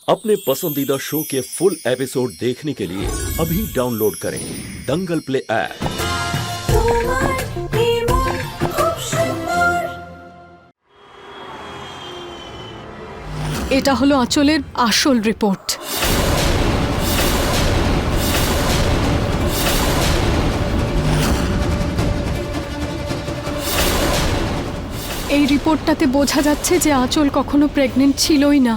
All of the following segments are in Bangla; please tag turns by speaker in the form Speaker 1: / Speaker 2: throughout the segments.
Speaker 1: अपने पसंदीदा शो के फुल एपिसोड देखने के लिए अभी डाउनलोड करें दंगल प्ले ऐप।
Speaker 2: এটা হলো আঁচলের আসল রিপোর্ট। এই রিপোর্টটাতে বোঝা যাচ্ছে যে আঁচল কখনো প্রেগনেন্ট ছিলই না।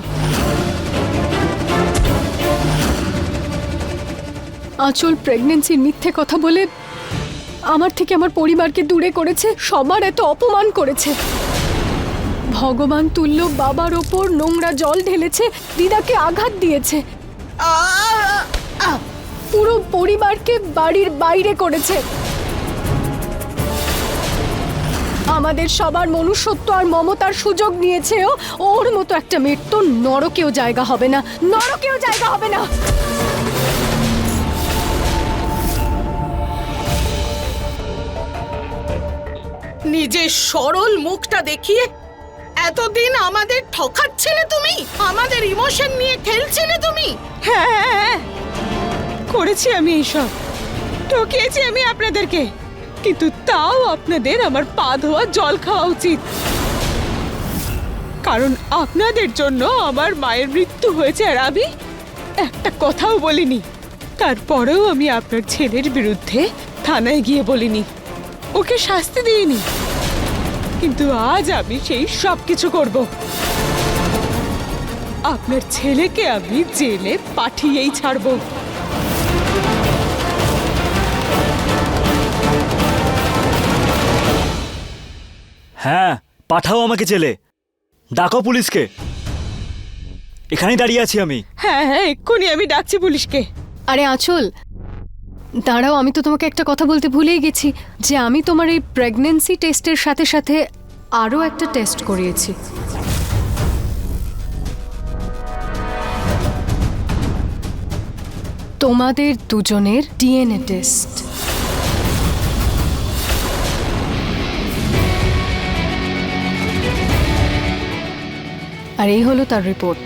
Speaker 2: আঁচল প্রেগন্যান্সির মিথ্যে কথা বলে আমার থেকে আমার পরিবারকে দূরে করেছে, সবার এত অপমান করেছে। ভগবান তুল্য বাবার ওপর নোংরা জল ঢেলেছে, দিদাকে আঘাত দিয়েছে, পুরো পরিবারকে বাড়ির বাইরে করেছে। আমাদের সবার মনুষ্যত্ব আর মমতার সুযোগ নিয়েছে। ওর মতো একটা মেয়ের তো নরকেও জায়গা হবে না, নরকেও জায়গা হবে না।
Speaker 3: নিজের সরল মুখটা দেখিয়ে এতদিন আমাদের ঠকাচ্ছিলে তুমি, আমাদের ইমোশন নিয়ে খেলছিলে তুমি।
Speaker 4: হ্যাঁ, করেছি আমি এইসব, ঠকিয়েছি আমি আপনাদেরকে, কিন্তু তাও আপনাদের আমার পা ধোয়া জল খাওয়া উচিত। কারণ আপনাদের জন্য আমার মায়ের মৃত্যু হয়েছে আর আমি একটা কথাও বলিনি। তারপরেও আমি আপনার ছেলের বিরুদ্ধে থানায় গিয়ে বলিনি, ওকে শাস্তি দিইনি, কিন্তু আজ আমি সেই সব কিছু করব। আপনার ছেলেকে আমি জেলে পাঠিয়েই ছাড়বো।
Speaker 5: হ্যাঁ, পাঠাও আমাকে জেলে, ডাকো পুলিশকে, এখানেই দাঁড়িয়ে আছি আমি।
Speaker 4: হ্যাঁ হ্যাঁ, এক্ষুনি আমি ডাকছি পুলিশকে।
Speaker 2: আরে আঁচল দাঁড়াও, আমি তো তোমাকে একটা কথা বলতে ভুলেই গেছি যে আমি তোমার এই প্রেগন্যান্সি টেস্টের সাথে সাথে আরও একটা টেস্ট করিয়েছি। তোমাদের দুজনের ডিএনএ টেস্ট। আর এই হলো তার রিপোর্ট।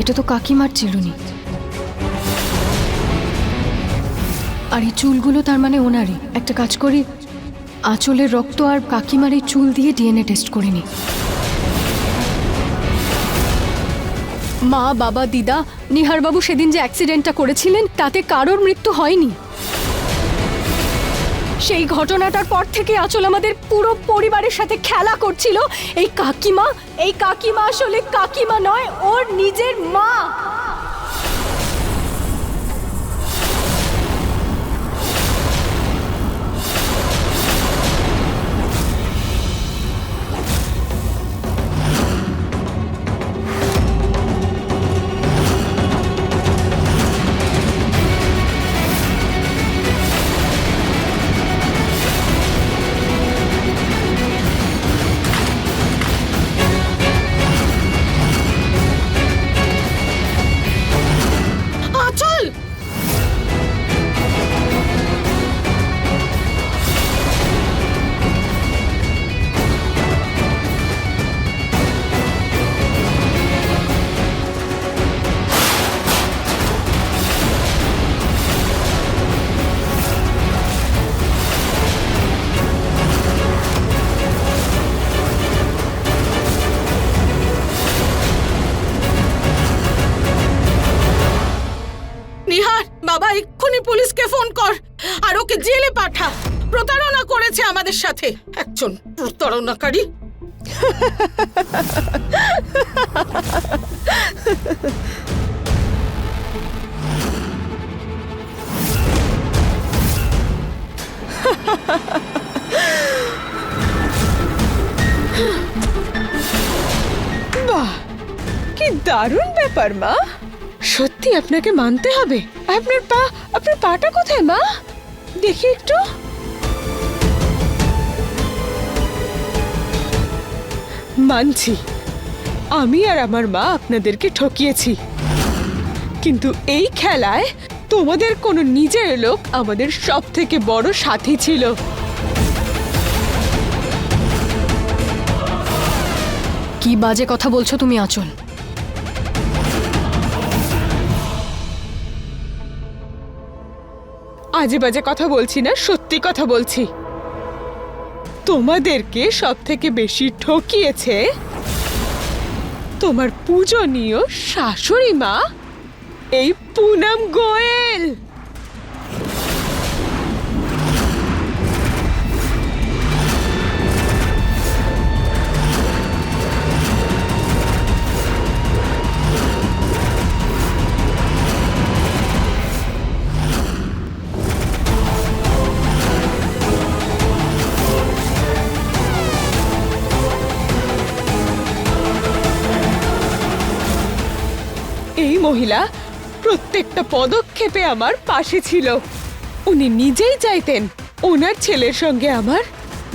Speaker 2: এটা তো কাকিমার চিরুনি, আর এই চুলগুলো তার মানে ওনারই। একটা কাজ করি, আঁচলের রক্ত আর কাকিমার এই চুল দিয়ে ডিএনএ টেস্ট করিনি। মা, বাবা, দিদা, নিহারবাবু সেদিন যে অ্যাক্সিডেন্টটা করেছিলেন তাতে কারোর মৃত্যু হয়নি। সেই ঘটনাটার পর থেকে আঁচল আমাদের পুরো পরিবারের সাথে খেলা করছিল। এই কাকিমা আসলে কাকিমা নয়, ওর নিজের মা।
Speaker 3: আঁচল, নিহার বাবা, এক্ষুনি পুলিশকে ফোন কর আর ওকে জেলে পাঠা। প্রতারণা করেছে আমাদের সাথে, একজন প্রতারণাকারী।
Speaker 4: বাহ, কি দারুণ ব্যাপার মা, সত্যি আপনাকে মানতে হবে। আপনার পাটা কোথায় মা, দেখি একটু। মানছি, আমি আর আমার মা আপনাদেরকে ঠকিয়েছি, কিন্তু এই খেলায় তোমাদের কোনো নিজের লোক আমাদের সব থেকে বড় সাথী ছিল।
Speaker 2: কি বাজে কথা বলছো তুমি আঁচল?
Speaker 4: আজে বাজে কথা বলছি না, সত্যি কথা বলছি। তোমাদেরকে সব থেকে বেশি ঠকিয়েছে তোমার পূজনীয় শাশুড়ি মা, এই পুনম গোয়েল। এই মহিলা প্রত্যেকটা পদক্ষেপে আমার পাশে ছিল। উনি নিজেই চাইতেন ওনার ছেলের সঙ্গে আমার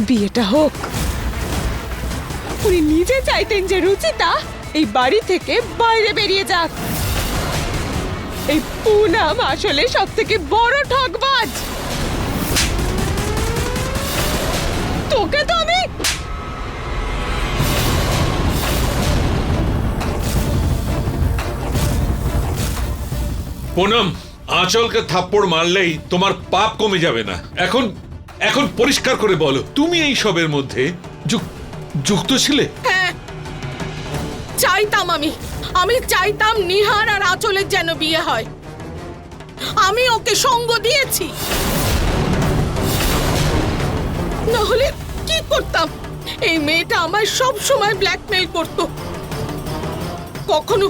Speaker 4: বিয়েটা হোক। উনি নিজে চাইতেন যে রুচিতা এই বাড়ি থেকে বাইরে বেরিয়ে যাক। এই পুনম আসলে সব থেকে বড় ঠকবাজ। তোকে তো আমি
Speaker 6: পুনম, আঁচলকে থাপ্পড় মারলেই তোমার পাপ কমে যাবে না। এখন এখন পরিষ্কার করে বলো, তুমি এই সবের মধ্যে যুক্ত ছিলে?
Speaker 3: হ্যাঁ, চাইতাম আমি চাইতাম নিহার আর আঁচলের যেন বিয়ে হয়। আমি ওকে সঙ্গ দিয়েছি, নাহলে কি করতাম? এই মেয়েটা আমায় সব সময় ব্ল্যাকমেইল করত। কখনো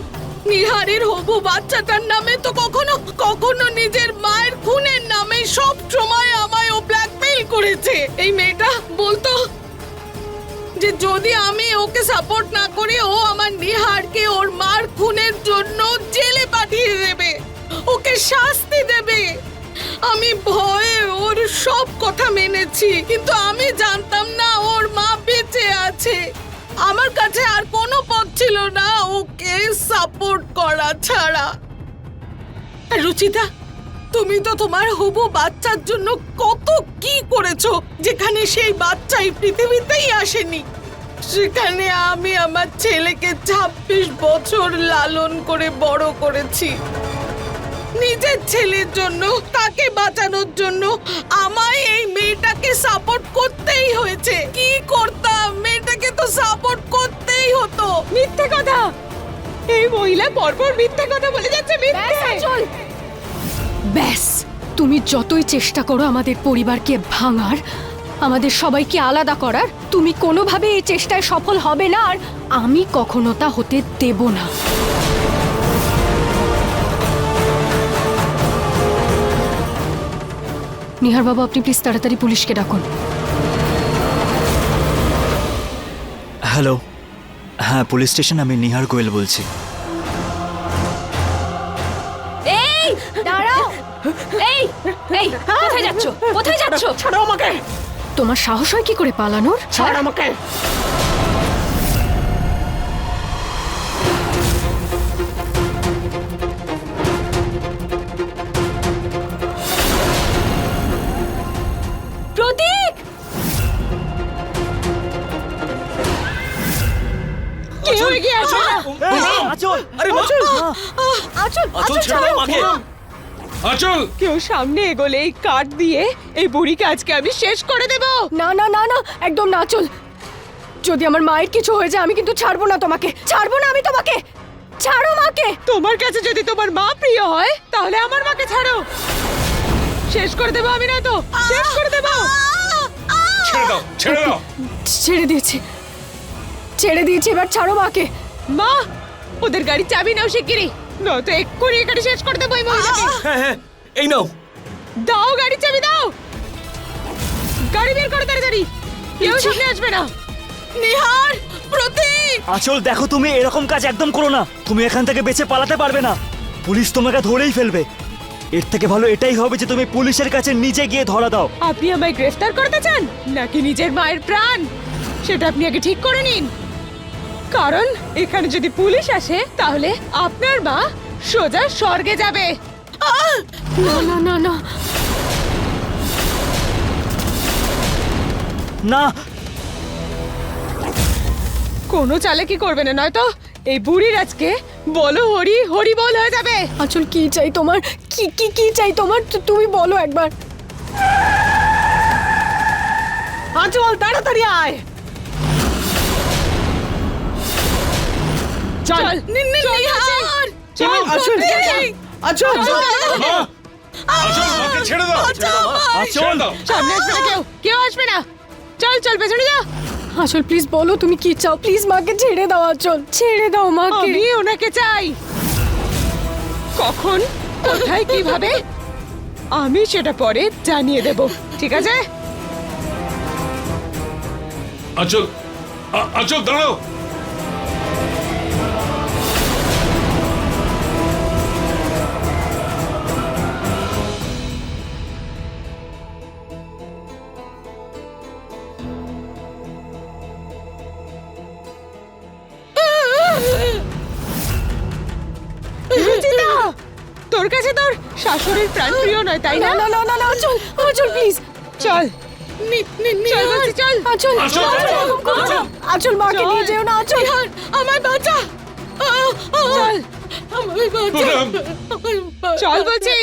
Speaker 3: নিহারের হবু বাচ্চাটার নামে, তো কখনো কখনো নিজের মায়ের খুনের নামে সব সময় আমায় ও ব্ল্যাকমেইল করেছে। এই মেয়েটা বলতো যে যদি আমি ওকে সাপোর্ট না করি, ও আমার নিহারকে ওর মার খুনের জন্য জেলে পাঠিয়ে দেবে, ওকে শাস্তি দেবে। আমি ভয়ে ওর সব কথা মেনেছি, কিন্তু আমি জানতাম না ওর মা বেঁচে আছে। আমার কাছে আর কোনো পথ ছিল না ওকে সাপোর্ট করা ছাড়া। আর রুচিতা, তুমি তো তোমার হবু বাচ্চার জন্য কত কি করেছো, যেখানে সেই বাচ্চাই পৃথিবীতেই আসেনি। সেখানে আমি আমার ছেলেকে 26 বছর লালন করে বড় করেছি। নিজের ছেলের জন্য, তাকে বাঁচানোর জন্য আমায় এই মেয়েটাকে সাপোর্ট করতেই হয়েছে। কি করতাম? মেয়েটাকে তো সাপোর্ট করতেই হতো।
Speaker 4: মিথ্যে কথা। এই মহিলা পরপর মিথ্যে কথা বলে যাচ্ছে।
Speaker 2: আঁচল, ব্যাস। তুমি যতই চেষ্টা করো আমাদের পরিবারকে ভাঙার, আমাদের সবাইকে আলাদা করার, তুমি কোনোভাবে এই চেষ্টায় সফল হবে না, আর আমি কখনো তা হতে দেব না। নিহার বাবু, আপনি প্লিজ তাড়াতাড়ি পুলিশকে ডাকুন।
Speaker 5: হ্যালো, হ্যাঁ পুলিশ স্টেশন, আমি নিহার গোয়েল বলছি।
Speaker 2: এই দাঁড়াও! এই এই কোথায় যাচ্ছ? কোথায় যাচ্ছ?
Speaker 3: ছাড়ো আমাকে!
Speaker 2: তোমার সাহস হয় কি করে পালানোর?
Speaker 3: ছাড় আমাকে!
Speaker 2: প্রতীক!
Speaker 4: কেউ এগিয়ে আসো না।
Speaker 5: আঁচল! আরে
Speaker 2: আঁচল!
Speaker 5: আঁচল ছেড়ে দাও আমাকে!
Speaker 6: আঁচল!
Speaker 4: কেউ সামনে এগোলে এই কাঠ দিয়ে এই বুড়িকে আজকে আমি শেষ করে দেব।
Speaker 2: না না না না, একদম না আঁচল। যদি আমার মায়ের কিছু হয়ে যায়, আমি কিন্তু ছাড়বো না তোমাকে। ছাড়বো না আমি তোমাকে। ছাড়ো মাকে।
Speaker 4: তোমার কাছে যদি তোমার মা প্রিয় হয়, তাহলে আমার মাকে ছাড়ো। শেষ করে দেবো আমি, না তো শেষ করে দেবো।
Speaker 6: ছেড়ে দাও, ছেড়ে দাও।
Speaker 2: ছেড়ে দিয়েছি, ছেড়ে দিয়েছি, এবার ছাড়ো মাকে।
Speaker 4: মা, ওদের গাড়ির চাবি নাও শিগগিরই, নয়তো এক্ষুনি এখানে শেষ করে দেবো এই মহিলাকে।
Speaker 5: হ্যাঁ হ্যাঁ, এই নাও।
Speaker 4: দাও গাড়ির চাবি দাও। গাড়ি বের করো তাড়াতাড়ি, কেউ সামনে আসবে না।
Speaker 3: নিহার, প্রতীক!
Speaker 5: আঁচল দেখো, তুমি এরকম কাজ একদম করো না। তুমি এখান থেকে বেঁচে পালাতে পারবে না, পুলিশ তোমাকে ধরেই ফেলবে। এর থেকে ভালো এটাই হবে যে তুমি পুলিশের কাছে নিজে গিয়ে ধরা দাও।
Speaker 4: আপনি আমায় গ্রেফতার করতে চান নাকি নিজের মায়ের প্রাণ? সেটা আপনি আগে ঠিক করে নিন। কারণ এখানে যদি পুলিশ আসে তাহলে আপনার মা সোজা স্বর্গে যাবে।
Speaker 2: না না না না,
Speaker 5: না,
Speaker 4: কোনো চালাকি করবে না, নয়তো এই বুড়ির আজকে বলো হরি হরি বল হয়ে যাবে।
Speaker 2: আঁচল কি চাই তোমার? কি কি কি চাই তোমার? তুমি বলো একবার।
Speaker 3: আঁচল তাড়াতাড়ি আয়।
Speaker 4: চল
Speaker 3: নিহার
Speaker 4: চল
Speaker 3: আঁচল আঁচল
Speaker 6: মা! আঁচল, মাকে ছেড়ে দাও। ছেড়ে দাও।
Speaker 4: সামনে আসবে না, কেউ আসবে না। চল চল পেছনে যা।
Speaker 2: আঁচল প্লিজ বলো তুমি কি চাও, প্লিজ মাকে ছেড়ে দাও আঁচল, ছেড়ে দাও মাকে।
Speaker 4: আমি ওনাকে চাই। কখন কোথায় কিভাবে আমি সেটা পরে জানিয়ে দেব, ঠিক আছে?
Speaker 6: আঁচল, আঁচল দাঁড়াও।
Speaker 4: রুচিতা, তোর কাছে তোর শাশুড়ির প্রাণ প্রিয় নয়, তাই
Speaker 2: না
Speaker 4: না?
Speaker 2: না না না না আঁচল, আঁচল প্লিজ,
Speaker 4: চল চল বলছি, চল।
Speaker 2: আঁচল
Speaker 6: আঁচল,
Speaker 2: এরকম করো না। আঁচল মাকে
Speaker 4: চল।
Speaker 2: নিয়ে যেও না আঁচল।
Speaker 3: আমায় বাঁচা।
Speaker 4: চল
Speaker 3: আমায় বাঁচা।
Speaker 6: পুনম!
Speaker 3: আমায় বাঁচা।
Speaker 4: চল বলছি।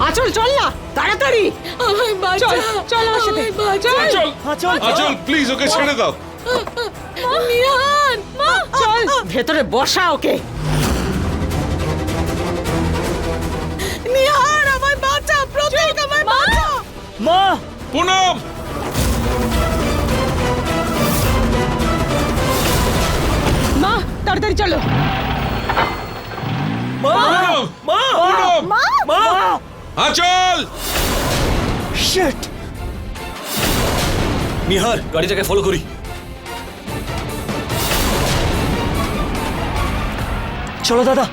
Speaker 3: আঁচল চল না তাড়াতাড়ি। আমায় বাঁচা।
Speaker 4: চল, চল আমার সাথে।
Speaker 3: আমায় বাঁচা।
Speaker 6: আঁচল,
Speaker 5: আঁচল,
Speaker 6: আঁচল প্লিজ ওকে ছেড়ে দাও।
Speaker 3: নিহার
Speaker 4: চল
Speaker 3: ভেতরে বসা ওকে। নিহার আমায় বাঁচা, প্রতীক আমায় বাঁচা।
Speaker 5: মা!
Speaker 6: পুনম!
Speaker 4: মা তাড়াতাড়ি চলো।
Speaker 6: পুনম! পুনম!
Speaker 5: মা!
Speaker 6: আঁচল!
Speaker 5: শিট!
Speaker 7: নিহার, গাড়িটাকে ফলো করি।
Speaker 5: চলো দাদা।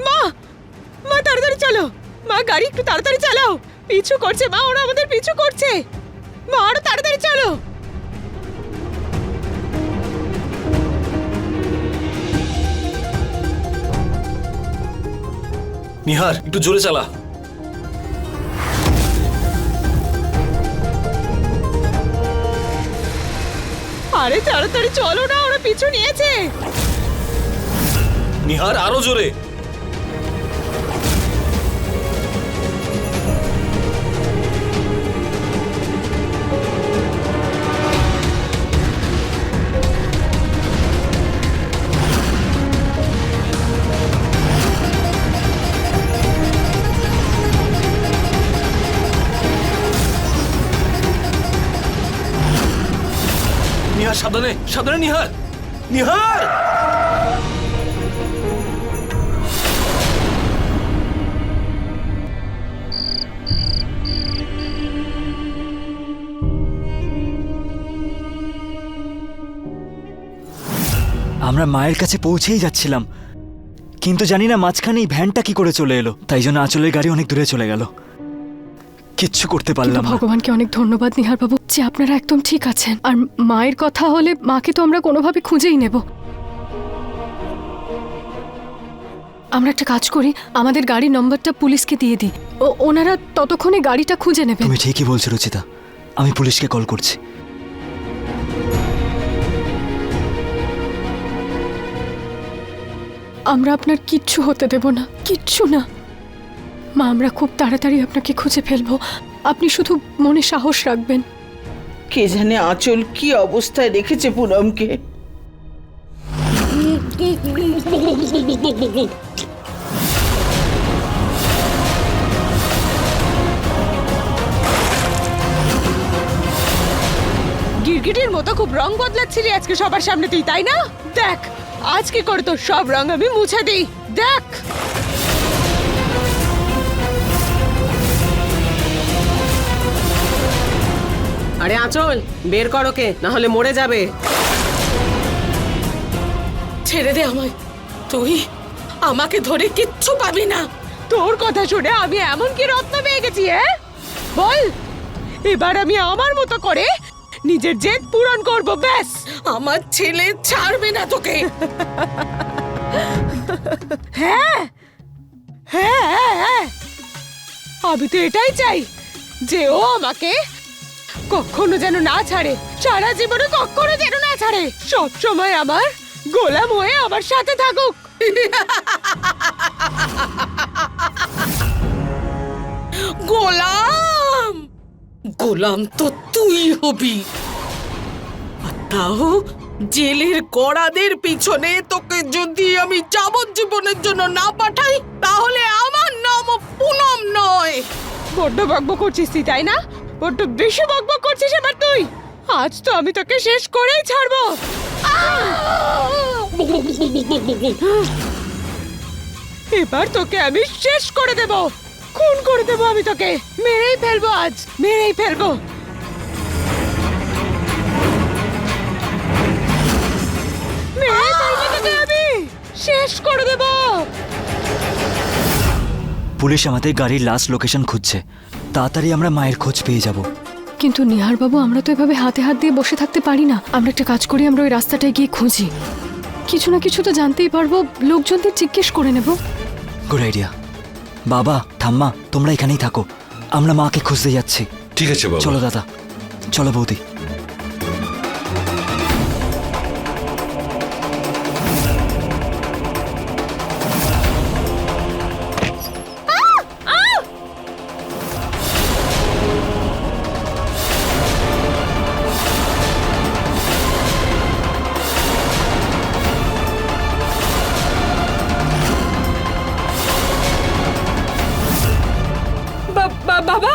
Speaker 4: মা মা তাড়াতাড়ি চলো। মা গাড়ি একটু তাড়াতাড়ি চালাও। পিছু করছে মা, ওরা আমাদের পিছু করছে। মা আরো তাড়াতাড়ি চলো।
Speaker 7: নিহার, একটু জোরে চালা।
Speaker 4: আরে তাড়াতাড়ি চলো না, ওরা পিছু নিয়েছে।
Speaker 7: নিহার, আরো জোরে। নিহার সাবধানে, সাবধানে নিহার। নিহার!
Speaker 5: আমরা মায়ের কাছে পৌঁছেই যাচ্ছিলাম, কিন্তু জানি না মাঝখানে এই ভ্যানটা কি করে চলে এলো। তাই জন্য আঁচলের গাড়ি অনেক দূরে চলে গেল, কিচ্ছু করতে
Speaker 2: কিন্তু
Speaker 5: পারলাম না।
Speaker 2: ভগবানকে অনেক ধন্যবাদ নিহার বাবু যে আপনারা একদম ঠিক আছেন। আর মায়ের কথা হলে মাকে তো আমরা কোনোভাবে খুঁজেই নেব। আমরা একটা কাজ করি, আমাদের গাড়ির নম্বরটা পুলিশকে দিয়ে দিই, ওনারা ততক্ষণে গাড়িটা খুঁজে নেবেন।
Speaker 5: তুমি ঠিকই বলছো রুচিতা, আমি পুলিশকে কল করছি।
Speaker 2: আমরা আপনার কিচ্ছু হতে দেব না, কিচ্ছু না। মা আমরা খুব তাড়াতাড়ি আপনাকে খুঁজে ফেলবো, আপনি শুধু মনে সাহস রাখবেন।
Speaker 3: কে জানে আঁচল কি অবস্থায় রেখেছে পুনমকে।
Speaker 4: গিরগির গিরগিটির মতো খুব রং বদলাচ্ছিলি আজকে সবার সামনে তুই, তাই না? দেখ আজকে করে তোর সব রং আমি মুছে দিই, দেখ।
Speaker 3: আরে আঁচল, বের কর ওকে, না হলে মরে যাবে। ছেড়ে দে আমায়, তুই আমাকে ধরে কিচ্ছু পাবি না।
Speaker 4: তোর কথা শুনে আমি এমন কি রত্ন পেয়ে গেছি, হ্যাঁ? বল, এবার আমি আমার মতো করে নিজের জেদ পূরণ করব, ব্যাস।
Speaker 3: আমার ছেলে ছাড়বে না তোকে।
Speaker 4: হ্যাঁ হ্যাঁ হ্যাঁ হ্যাঁ, আমি তো এটাই চাই যে ও আমাকে কখনো যেন না ছাড়ে, সারা জীবনে কখনো যেন না ছাড়ে, সব সময় আমার গোলাম হয়ে আমার সাথে থাকুক।
Speaker 3: গোলাম, গোলাম তো তুই হবি, আর তাও জেলের কড়াদের পিছনে। তোকে যদি আমি যাবজ্জীবনের জন্য না পাঠাই, তাহলে আমার নামও পুনম নয়।
Speaker 4: বড্ড বকবক করছিস তুই, তাই না? বড্ড বেশি বকবক করছিস এবার তুই। আজ তো আমি তোকে শেষ করেই ছাড়বো। এবার তোকে আমি শেষ করে দেব, খুন করে দেব, আমি তোকে মেরেই ফেলবো, আজ মেরেই ফেলবো। মেরেই ফেলবো তোকে, আমি শেষ করে দেব।
Speaker 5: পুলিশ আমাদের গাড়ির লাস্ট লোকেশন খুঁজছে, তাড়াতাড়ি আমরা মায়ের খোঁজ পেয়ে যাব।
Speaker 2: কিন্তু নিহার বাবু, আমরা তো এভাবে হাতে হাত দিয়ে বসে থাকতে পারি না। আমরা একটা কাজ করি, আমরা ওই রাস্তাটায় গিয়ে খুঁজি, কিছু না কিছু তো জানতেই পারবো, লোকজনদের জিজ্ঞেস করে নেব।
Speaker 5: Good idea. বাবা ঠাম্মা তোমরা এখানেই থাকো, আমরা মাকে খুঁজতে যাচ্ছি।
Speaker 6: ঠিক আছে বাবা।
Speaker 5: চলো দাদা, চলো বৌদি।
Speaker 2: বাবা,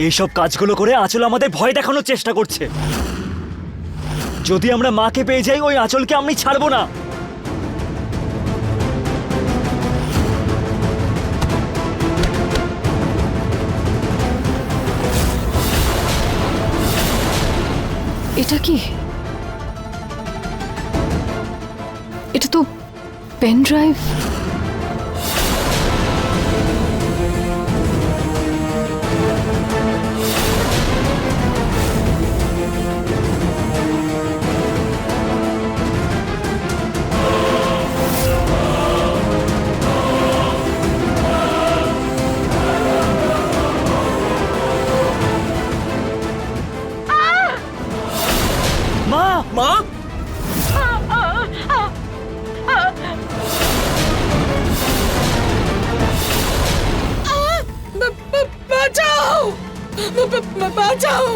Speaker 5: এইসব কাজগুলো করে আঁচল আমাদের ভয় দেখানোর চেষ্টা করছে। যদি আমরা মাকে পেয়ে যাই, ওই আঁচলকে আমি ছাড়বো না।
Speaker 2: এটা কি? এটা তো পেন ড্রাইভ।
Speaker 5: মা,
Speaker 7: মা,
Speaker 3: বাঁচাও, বাঁচাও,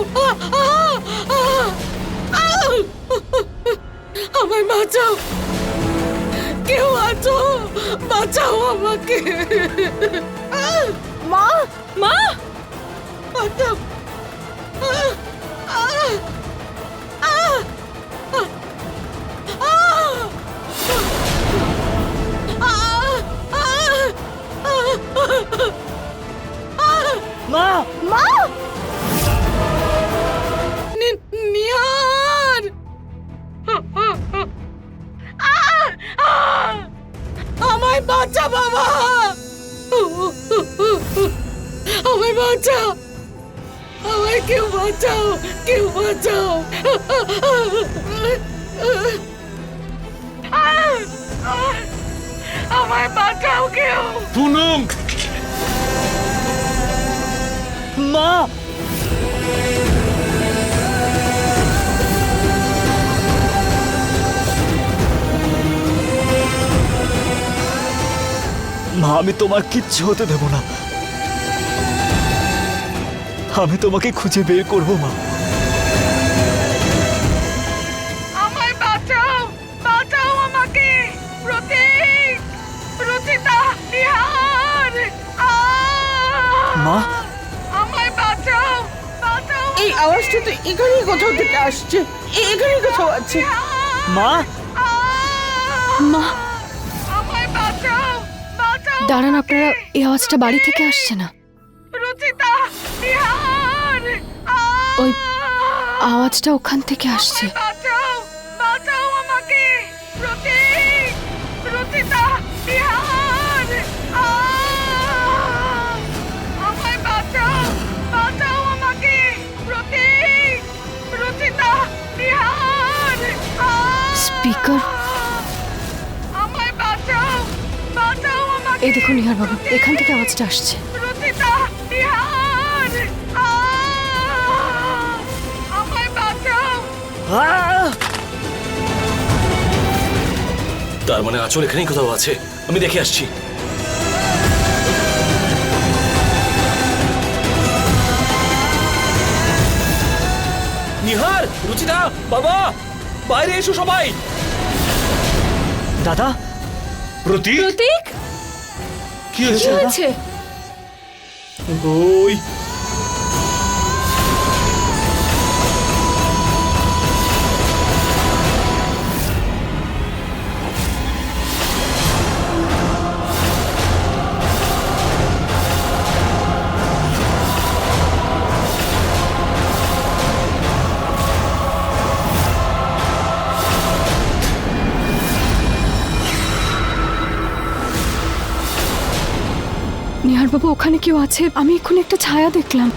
Speaker 3: আমায় বাঁচাও, কেউ আছো, বাঁচাও আমাকে।
Speaker 2: মা, মা,
Speaker 3: বাঁচাও।
Speaker 5: মা,
Speaker 2: মা,
Speaker 3: নিহার, আমায় বাঁচা বাবা, আমায় বাঁচা, আমায় কেউ বাঁচাও, কেউ বাঁচাও। আমায় বাঁচাও কেউ।
Speaker 6: পুনম,
Speaker 5: মা, মা, আমি তোমার কিচ্ছু হতে দেব না। আমি তোমাকে খুঁজে বের করবো মা।
Speaker 3: আমায় বাঁচাও,
Speaker 5: মা
Speaker 3: আমায় বাঁচাও বাঁচাও এই আওয়াজটা তো এখানেই কোথাও থেকে আসছে এখানেই কোথাও আছে
Speaker 5: মা
Speaker 2: মা
Speaker 3: আমায় বাঁচাও বাঁচাও
Speaker 2: দাঁড়ান, আপনারা এই আওয়াজটা বাড়ি থেকে আসছে না।
Speaker 3: রুচিতা নিহার
Speaker 2: ওই আওয়াজটা ওখান থেকে আসছে।
Speaker 3: বাঁচাও বাঁচাও আমাকে প্রতীক রুচিতা নিহার আমায় বাঁচাও বাঁচাও আমাকে প্রতীক রুচিতা নিহার
Speaker 2: স্পিকার।
Speaker 3: আমায় বাঁচাও বাঁচাও আমাকে
Speaker 2: এই দেখুন নিহার বাবু, এখান থেকে আওয়াজটা আসছে।
Speaker 3: রুচিতা নিহার আমায় বাঁচাও
Speaker 7: তার মানে আঁচল এখানেই কোথাও আছে, আমি দেখে আসছি। নিহার, রুচিতা, বাবা, বাইরে এসো সবাই।
Speaker 5: দাদা
Speaker 6: প্রতীক
Speaker 2: প্রতীক,
Speaker 6: কি হয়েছে
Speaker 2: কি হয়েছে?
Speaker 7: ওই
Speaker 2: নিহার বাবু, ওখানে কেউ আছে? আমি এক্ষুনি একটা ছায়া দেখলাম।